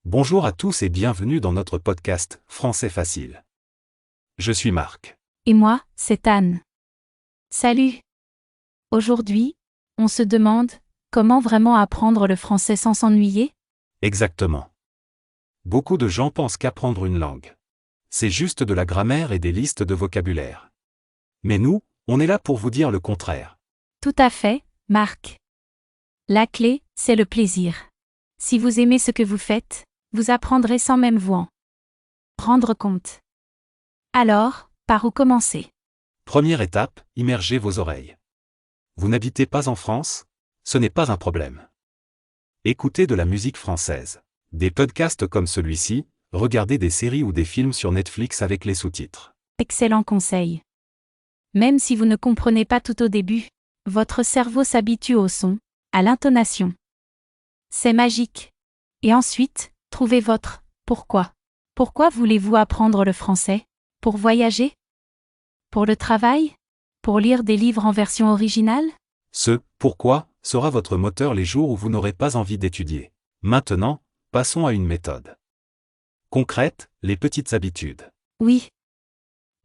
Bonjour à tous et bienvenue dans notre podcast Français Facile. Je suis Marc. Et moi, c'est Anne. Salut! Aujourd'hui, on se demande comment vraiment apprendre le français sans s'ennuyer? Exactement. Beaucoup de gens pensent qu'apprendre une langue, c'est juste de la grammaire et des listes de vocabulaire. Mais nous, on est là pour vous dire le contraire. Tout à fait, Marc. La clé, c'est le plaisir. Si vous aimez ce que vous faites, vous apprendrez sans même vous en rendre compte. Alors, par où commencer? Première étape, immergez vos oreilles. Vous n'habitez pas en France? Ce n'est pas un problème. Écoutez de la musique française, des podcasts comme celui-ci, regardez des séries ou des films sur Netflix avec les sous-titres. Excellent conseil. Même si vous ne comprenez pas tout au début, votre cerveau s'habitue au son, à l'intonation. C'est magique. Et ensuite, trouvez votre pourquoi. Pourquoi voulez-vous apprendre le français? Pour voyager? Pour le travail? Pour lire des livres en version originale? Ce « pourquoi » sera votre moteur les jours où vous n'aurez pas envie d'étudier. Maintenant, passons à une méthode concrète, les petites habitudes. Oui.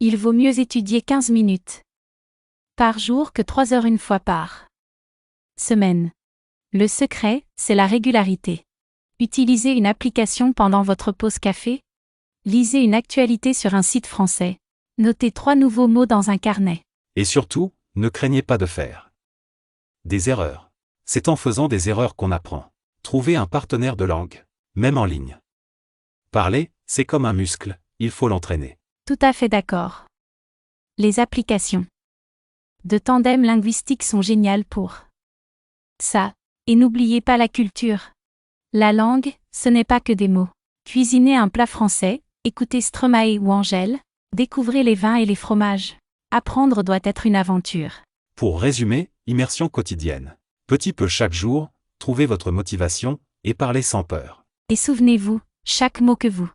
Il vaut mieux étudier 15 minutes par jour que 3 heures une fois par semaine. Le secret, c'est la régularité. Utilisez une application pendant votre pause café. Lisez une actualité sur un site français. Notez 3 nouveaux mots dans un carnet. Et surtout, ne craignez pas de faire des erreurs. C'est en faisant des erreurs qu'on apprend. Trouvez un partenaire de langue, même en ligne. Parler, c'est comme un muscle, il faut l'entraîner. Tout à fait d'accord. Les applications de tandem linguistique sont géniales pour ça. Et n'oubliez pas la culture. La langue, ce n'est pas que des mots. Cuisinez un plat français, écoutez Stromae ou Angèle, découvrez les vins et les fromages. Apprendre doit être une aventure. Pour résumer, immersion quotidienne. Petit peu chaque jour, trouvez votre motivation, et parlez sans peur. Et souvenez-vous, chaque mot que vous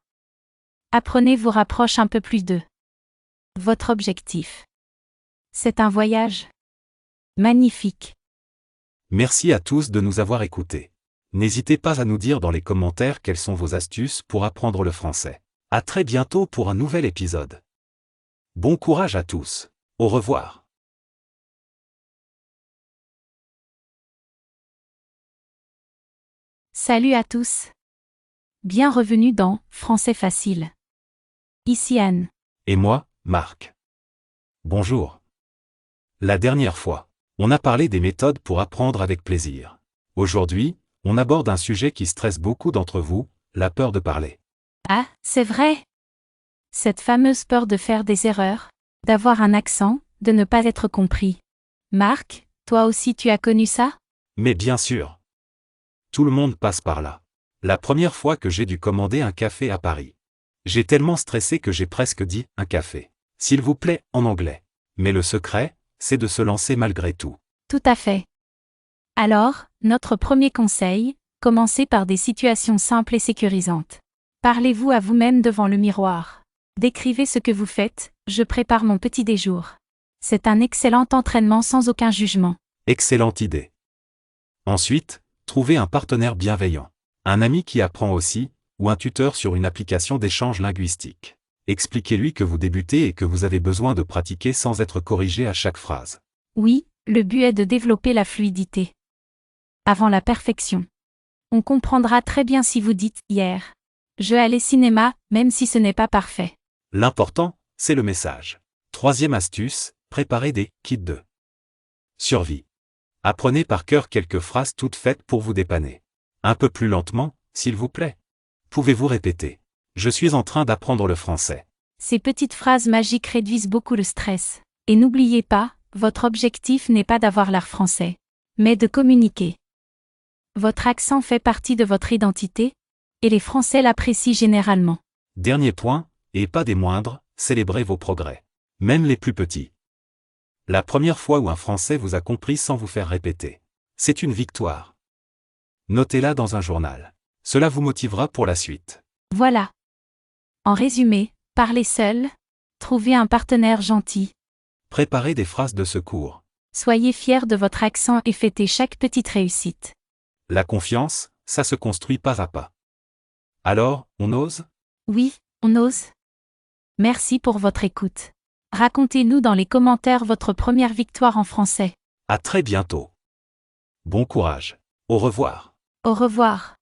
apprenez vous rapproche un peu plus de votre objectif. C'est un voyage magnifique. Merci à tous de nous avoir écoutés. N'hésitez pas à nous dire dans les commentaires quelles sont vos astuces pour apprendre le français. À très bientôt pour un nouvel épisode. Bon courage à tous. Au revoir. Salut à tous. Bienvenue dans Français Facile. Ici Anne. Et moi, Marc. Bonjour. La dernière fois, on a parlé des méthodes pour apprendre avec plaisir. Aujourd'hui, on aborde un sujet qui stresse beaucoup d'entre vous, la peur de parler. Ah, c'est vrai. Cette fameuse peur de faire des erreurs, d'avoir un accent, de ne pas être compris. Marc, toi aussi tu as connu ça? Mais bien sûr. Tout le monde passe par là. La première fois que j'ai dû commander un café à Paris. J'ai tellement stressé que j'ai presque dit « un café ». S'il vous plaît, en anglais. Mais le secret, c'est de se lancer malgré tout. Tout à fait. Alors, notre premier conseil, commencez par des situations simples et sécurisantes. Parlez-vous à vous-même devant le miroir. Décrivez ce que vous faites, je prépare mon petit déjeuner. C'est un excellent entraînement sans aucun jugement. Excellente idée. Ensuite, trouvez un partenaire bienveillant. Un ami qui apprend aussi, ou un tuteur sur une application d'échange linguistique. Expliquez-lui que vous débutez et que vous avez besoin de pratiquer sans être corrigé à chaque phrase. Oui, le but est de développer la fluidité. Avant la perfection. On comprendra très bien si vous dites « hier ». Je allais cinéma, même si ce n'est pas parfait. L'important, c'est le message. Troisième astuce, préparez des kits de survie. Apprenez par cœur quelques phrases toutes faites pour vous dépanner. Un peu plus lentement, s'il vous plaît. Pouvez-vous répéter? Je suis en train d'apprendre le français. Ces petites phrases magiques réduisent beaucoup le stress. Et n'oubliez pas, votre objectif n'est pas d'avoir l'air français, mais de communiquer. Votre accent fait partie de votre identité, et les Français l'apprécient généralement. Dernier point, et pas des moindres, célébrez vos progrès. Même les plus petits. La première fois où un Français vous a compris sans vous faire répéter. C'est une victoire. Notez-la dans un journal. Cela vous motivera pour la suite. Voilà. En résumé, parlez seul, trouvez un partenaire gentil. Préparez des phrases de secours. Soyez fiers de votre accent et fêtez chaque petite réussite. La confiance, ça se construit pas à pas. Alors, on ose? Oui, on ose. Merci pour votre écoute. Racontez-nous dans les commentaires votre première victoire en français. À très bientôt. Bon courage. Au revoir. Au revoir.